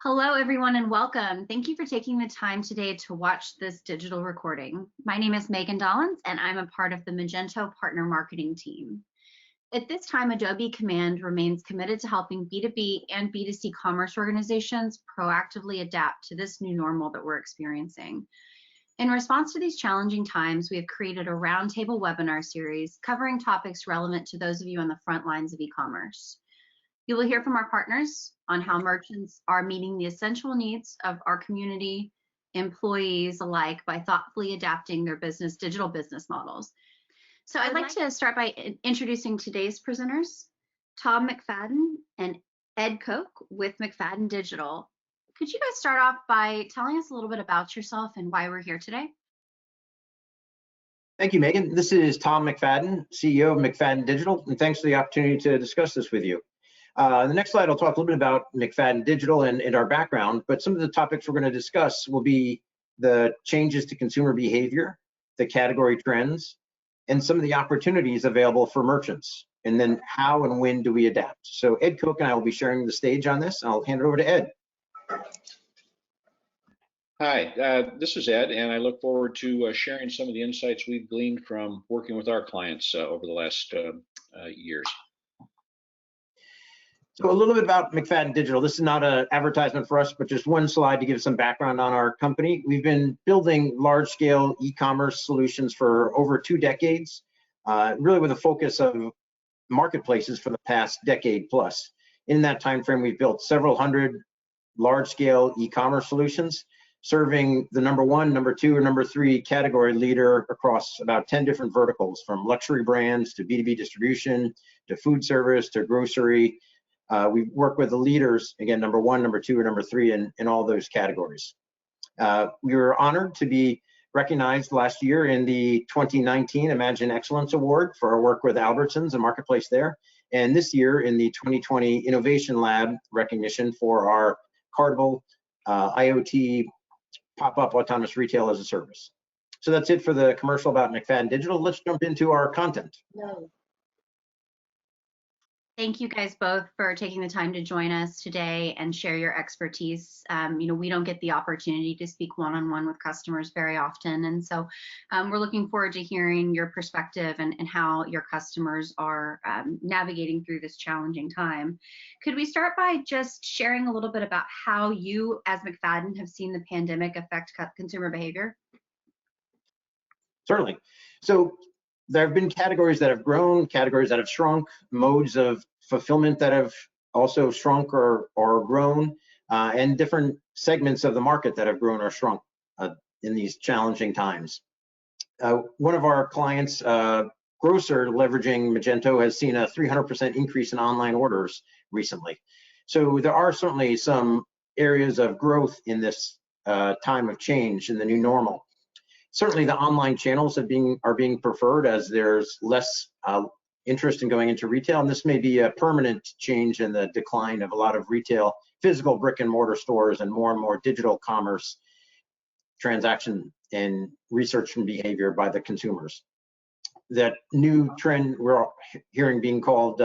Hello, everyone, and welcome. Thank you for taking the time today to watch this digital recording. My name is Meagan Dollins, and I'm a part of the Magento Partner Marketing team. At this time, Adobe Command remains committed to helping B2B and B2C commerce organizations proactively adapt to this new normal that we're experiencing. In response to these challenging times, we have created a roundtable webinar series covering topics relevant to those of you on the front lines of e-commerce. You will hear from our partners on how merchants are meeting the essential needs of our community, employees alike, by thoughtfully adapting their digital business models. So I'd like to start by introducing today's presenters, Tom McFadyen and Ed Koch with McFadyen Digital. Could you guys start off by telling us a little bit about yourself and why we're here today? Thank you, Megan. This is Tom McFadyen, CEO of McFadyen Digital, and thanks for the opportunity to discuss this with you. The next slide, I'll talk a little bit about McFadyen Digital and our background, but some of the topics we're going to discuss will be the changes to consumer behavior, the category trends, and some of the opportunities available for merchants, and then how and when do we adapt. So Ed Koch and I will be sharing the stage on this, and I'll hand it over to Ed. Hi, this is Ed, and I look forward to sharing some of the insights we've gleaned from working with our clients over the last years. So a little bit about McFadyen Digital. This is not an advertisement for us, but just one slide to give some background on our company. We've been building large-scale e-commerce solutions for over 2 decades, really with a focus of marketplaces for the past decade plus. In that time frame, we've built several hundred large-scale e-commerce solutions, serving the number 1, number 2, or number 3 category leader across about 10 different verticals, from luxury brands to B2B distribution, to food service, to grocery. We work with the leaders, again, number 1, number 2, or number 3 in all those categories. We were honored to be recognized last year in the 2019 Imagine Excellence Award for our work with Albertsons, a marketplace there, and this year in the 2020 Innovation Lab recognition for our Cartable IoT pop-up autonomous retail as a service. So that's it for the commercial about McFadyen Digital. Let's jump into our content. Thank you guys both for taking the time to join us today and share your expertise. We don't get the opportunity to speak one-on-one with customers very often, and so we're looking forward to hearing your perspective and how your customers are navigating through this challenging time. Could we start by just sharing a little bit about how you, as McFadyen, have seen the pandemic affect consumer behavior? Certainly. So there have been categories that have grown, categories that have shrunk, modes of fulfillment that have also shrunk or grown, and different segments of the market that have grown or shrunk in these challenging times. One of our clients, grocer leveraging Magento, has seen a 300% increase in online orders recently. So there are certainly some areas of growth in this time of change in the new normal. Certainly the online channels are being preferred as there's less interest in going into retail, and this may be a permanent change in the decline of a lot of retail, physical brick and mortar stores, and more digital commerce transaction and research and behavior by the consumers. That new trend we're hearing being called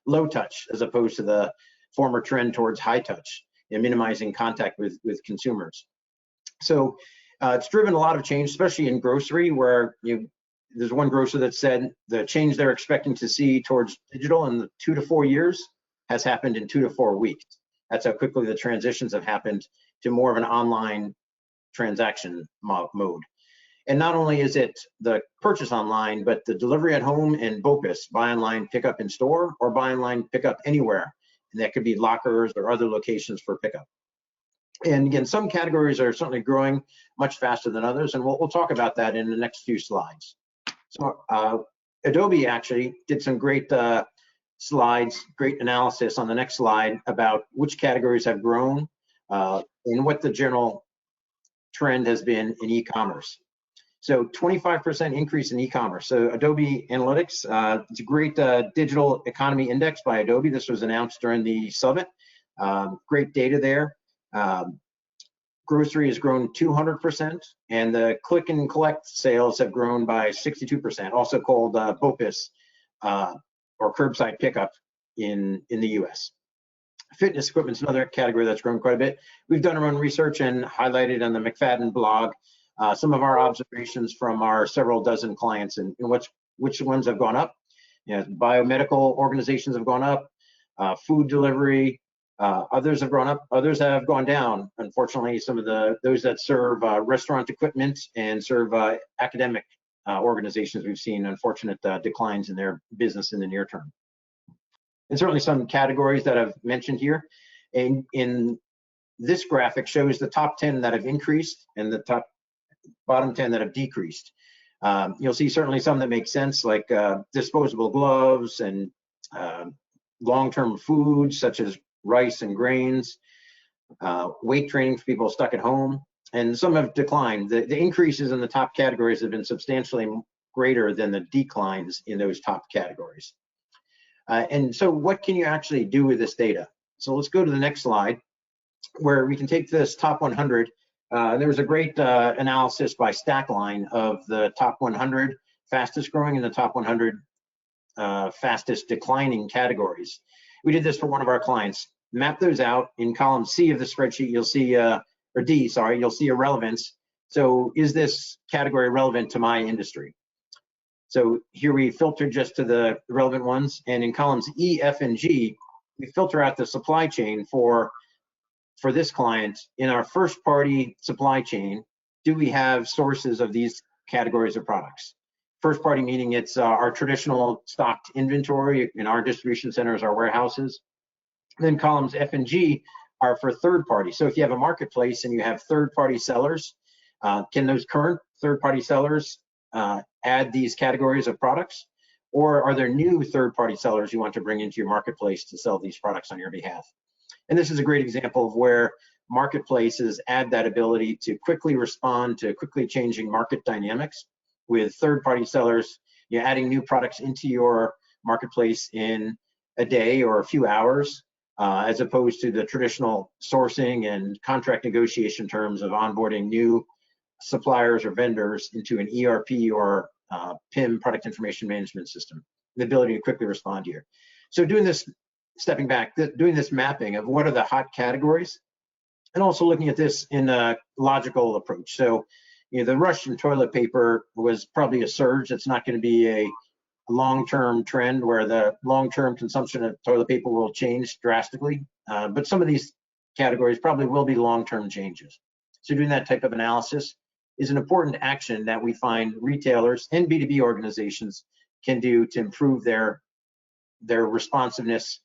low touch, as opposed to the former trend towards high touch and minimizing contact with consumers. So it's driven a lot of change, especially in grocery, where there's one grocer that said the change they're expecting to see towards digital in 2 to 4 years has happened in 2 to 4 weeks. That's how quickly the transitions have happened to more of an online transaction mode. And not only is it the purchase online, but the delivery at home and BOPIS, buy online, pick up in store, or buy online, pick up anywhere. And that could be lockers or other locations for pickup. And again, some categories are certainly growing much faster than others, and we'll talk about that in the next few slides. So Adobe actually did some great slides, great analysis on the next slide about which categories have grown and what the general trend has been in e-commerce. So 25% increase in e-commerce. So Adobe Analytics, it's a great digital economy index by Adobe. This was announced during the summit. Great data there. Grocery has grown 200%, and the click and collect sales have grown by 62%, also called BOPIS, or curbside pickup in the US. Fitness equipment's another category that's grown quite a bit. We've done our own research and highlighted on the McFadyen blog some of our observations from our several dozen clients and which ones have gone up. You know, biomedical organizations have gone up, food delivery, others have gone up, others have gone down. Unfortunately, some of those that serve restaurant equipment and serve academic organizations, we've seen unfortunate declines in their business in the near term. And certainly some categories that I've mentioned here. And in this graphic shows the top 10 that have increased and the bottom 10 that have decreased. You'll see certainly some that make sense, like disposable gloves and long-term foods such as rice and grains, weight training for people stuck at home, and some have declined. The increases in the top categories have been substantially greater than the declines in those top categories. And so what can you actually do with this data? So let's go to the next slide, where we can take this top 100. There was a great analysis by Stackline of the top 100 fastest growing and the top 100 fastest declining categories. We did this for one of our clients. Map those out. In column C of the spreadsheet, you'll see, or D, sorry, you'll see a relevance. So is this category relevant to my industry? So here we filter just to the relevant ones, and in columns E, F, and G, we filter out the supply chain for this client. In our first party supply chain, do we have sources of these categories of products? First party meaning it's our traditional stocked inventory in our distribution centers, our warehouses. Then columns F and G are for third party. So if you have a marketplace and you have third party sellers, can those current third party sellers add these categories of products? Or are there new third party sellers you want to bring into your marketplace to sell these products on your behalf? And this is a great example of where marketplaces add that ability to quickly respond to quickly changing market dynamics with third-party sellers. You're adding new products into your marketplace in a day or a few hours, as opposed to the traditional sourcing and contract negotiation terms of onboarding new suppliers or vendors into an ERP or PIM, product information management system. The ability to quickly respond here. So doing this, stepping back, doing this mapping of what are the hot categories, and also looking at this in a logical approach. So, you know, the rush in toilet paper was probably a surge. It's not going to be a long-term trend where the long-term consumption of toilet paper will change drastically. But some of these categories probably will be long-term changes. So doing that type of analysis is an important action that we find retailers and B2B organizations can do to improve their responsiveness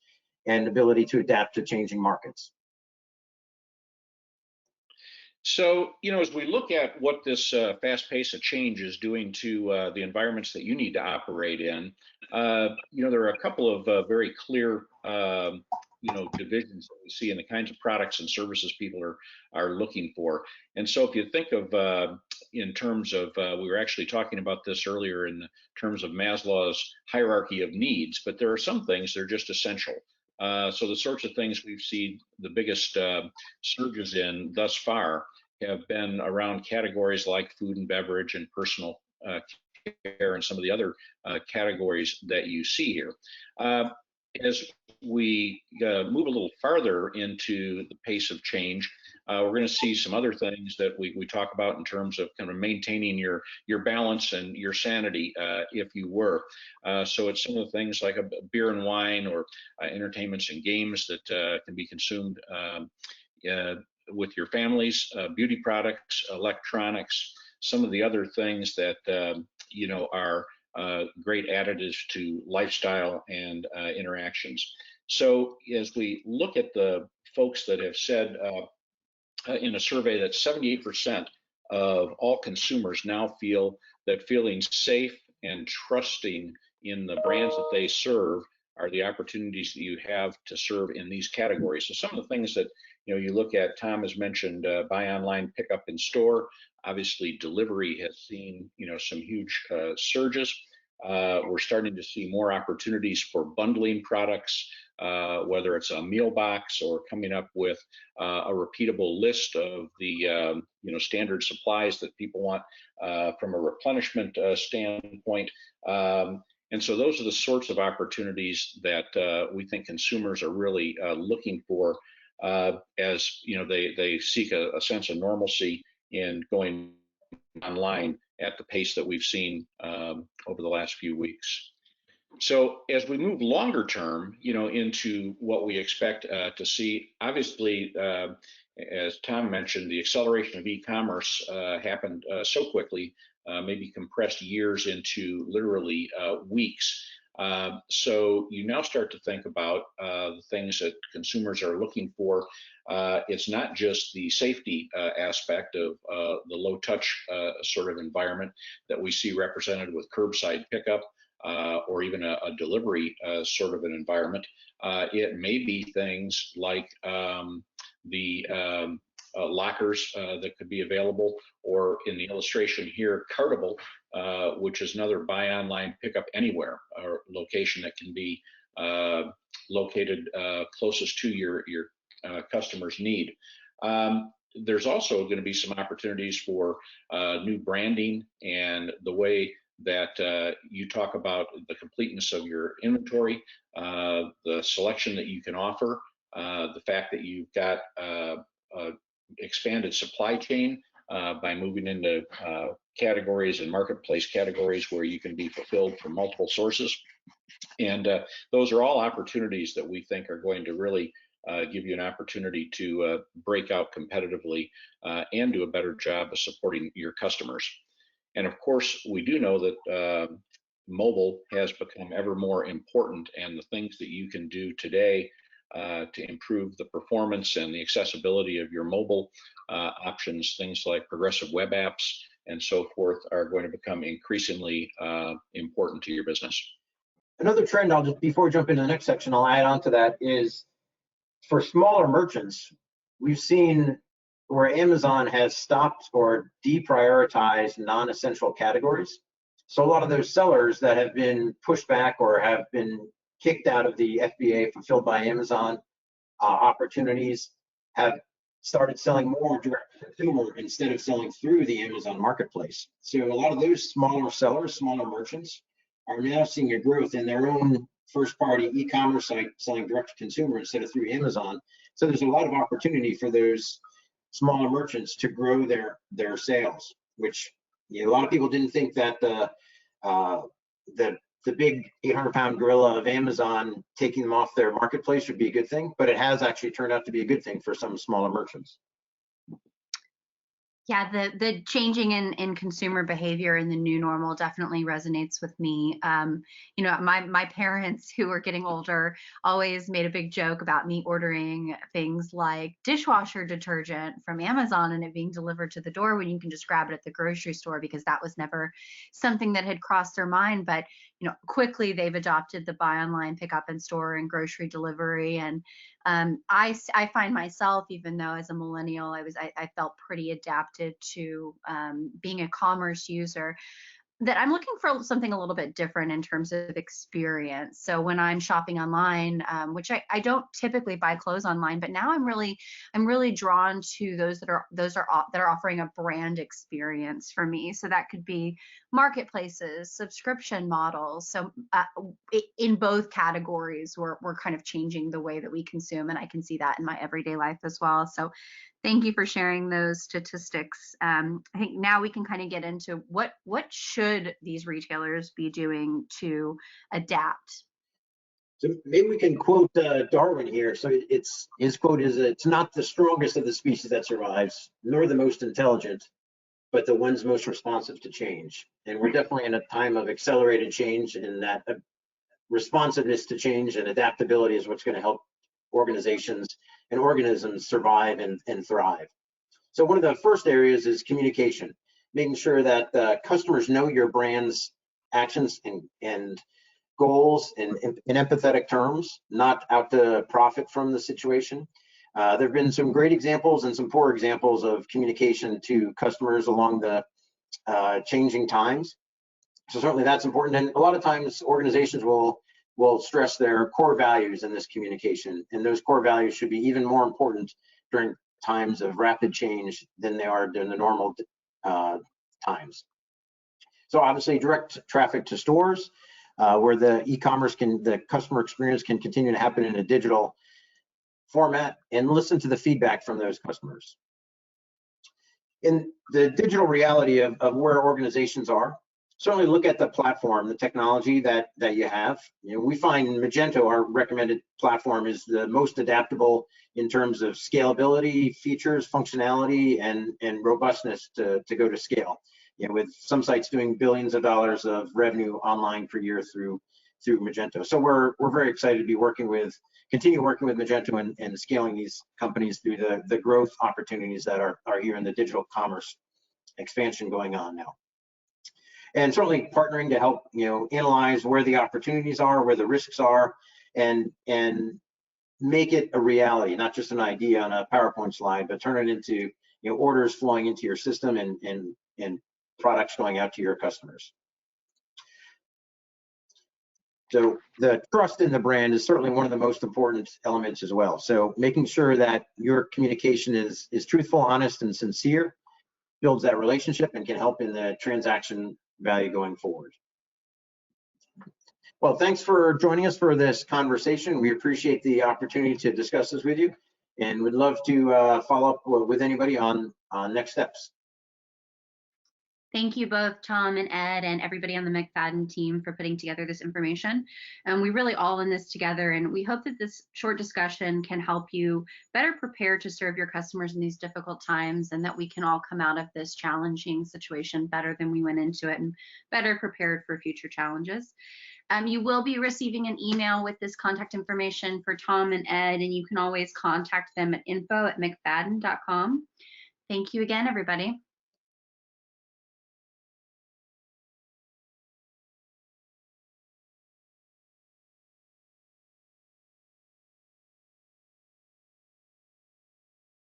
and ability to adapt to changing markets. So, you know, as we look at what this fast pace of change is doing to the environments that you need to operate in, you know, there are a couple of very clear, you know, divisions that we see in the kinds of products and services people are looking for. And so if you think of, in terms of, we were actually talking about this earlier in terms of Maslow's hierarchy of needs, but there are some things that are just essential. So the sorts of things we've seen the biggest surges in thus far have been around categories like food and beverage and personal care and some of the other categories that you see here. As we move a little farther into the pace of change, we're going to see some other things that we talk about in terms of kind of maintaining your balance and your sanity, if you were. So it's some of the things like a beer and wine or entertainments and games that can be consumed with your families, beauty products, electronics, some of the other things that you know are great additives to lifestyle and interactions. So as we look at the folks that have said in a survey that 78% of all consumers now feel that feeling safe and trusting in the brands that they serve are the opportunities that you have to serve in these categories. So some of the things that you look at, Tom has mentioned buy online, pick up in store. Obviously, delivery has seen some huge surges. We're starting to see more opportunities for bundling products, whether it's a meal box or coming up with a repeatable list of the standard supplies that people want from a replenishment standpoint. And so those are the sorts of opportunities that we think consumers are really looking for as they seek a sense of normalcy in going online at the pace that we've seen over the last few weeks. So as we move longer term, into what we expect to see, obviously, as Tom mentioned, the acceleration of e-commerce happened so quickly, maybe compressed years into literally weeks. So you now start to think about the things that consumers are looking for. It's not just the safety aspect of the low touch sort of environment that we see represented with curbside pickup or even a delivery sort of an environment. It may be things like the lockers that could be available, or in the illustration here, Cartable, which is another buy online, pick up anywhere or location that can be located closest to your customer's need. There's also going to be some opportunities for new branding and the way that you talk about the completeness of your inventory, the selection that you can offer, the fact that you've got expanded supply chain by moving into categories and marketplace categories where you can be fulfilled from multiple sources. And those are all opportunities that we think are going to really give you an opportunity to break out competitively and do a better job of supporting your customers. And of course, we do know that mobile has become ever more important, and the things that you can do today to improve the performance and the accessibility of your mobile options, things like progressive web apps and so forth, are going to become increasingly important to your business. Another trend, before we jump into the next section, I'll add on to that, is for smaller merchants, we've seen where Amazon has stopped or deprioritized non-essential categories. So a lot of those sellers that have been pushed back or have been kicked out of the FBA fulfilled by Amazon opportunities have started selling more direct to consumer instead of selling through the Amazon marketplace. So a lot of those smaller sellers, smaller merchants, are now seeing a growth in their own first-party e-commerce site selling direct to consumer instead of through Amazon. So there's a lot of opportunity for those smaller merchants to grow their sales, which a lot of people didn't think that the big 800-pound gorilla of Amazon taking them off their marketplace would be a good thing, but it has actually turned out to be a good thing for some smaller merchants. Yeah, the changing in consumer behavior and the new normal definitely resonates with me. My parents, who are getting older, always made a big joke about me ordering things like dishwasher detergent from Amazon and it being delivered to the door when you can just grab it at the grocery store, because that was never something that had crossed their mind. But quickly they've adopted the buy online, pick up in store and grocery delivery. And I find myself, even though as a millennial, I felt pretty adapted to being a commerce user, that I'm looking for something a little bit different in terms of experience. So when I'm shopping online, which I don't typically buy clothes online, but now I'm really drawn to those that are offering a brand experience for me. So that could be marketplaces, subscription models. So in both categories, we're kind of changing the way that we consume, and I can see that in my everyday life as well. So thank you for sharing those statistics. I think now we can kind of get into what should these retailers be doing to adapt. So maybe we can quote Darwin here. So his quote is, "It's not the strongest of the species that survives, nor the most intelligent, but the ones most responsive to change." And we're definitely in a time of accelerated change, and that responsiveness to change and adaptability is what's going to help organizations and organisms survive and thrive. So one of the first areas is communication, making sure that customers know your brand's actions and goals in empathetic terms, not out to profit from the situation. There have been some great examples and some poor examples of communication to customers along the changing times. So certainly that's important. And a lot of times organizations will stress their core values in this communication, and those core values should be even more important during times of rapid change than they are during the normal times. So obviously direct traffic to stores, where the the customer experience can continue to happen in a digital format, and listen to the feedback from those customers. In the digital reality of where organizations are, certainly look at the platform, the technology that you have. We find Magento, our recommended platform, is the most adaptable in terms of scalability, features, functionality, and robustness to go to scale. With some sites doing billions of dollars of revenue online per year through Magento. So we're very excited to be continue working with Magento and scaling these companies through the growth opportunities that are here in the digital commerce expansion going on now. And certainly partnering to help analyze where the opportunities are, where the risks are, and make it a reality, not just an idea on a PowerPoint slide, but turn it into orders flowing into your system and products going out to your customers. So the trust in the brand is certainly one of the most important elements as well. So making sure that your communication is truthful, honest, and sincere builds that relationship and can help in the transaction value going forward. Well, thanks for joining us for this conversation. We appreciate the opportunity to discuss this with you, and would love to follow up with anybody on next steps. Thank you both, Tom and Ed, and everybody on the McFadyen team for putting together this information. We really all in this together, and we hope that this short discussion can help you better prepare to serve your customers in these difficult times, and that we can all come out of this challenging situation better than we went into it and better prepared for future challenges. You will be receiving an email with this contact information for Tom and Ed, and you can always contact them at info@mcfadyen.com. Thank you again, everybody.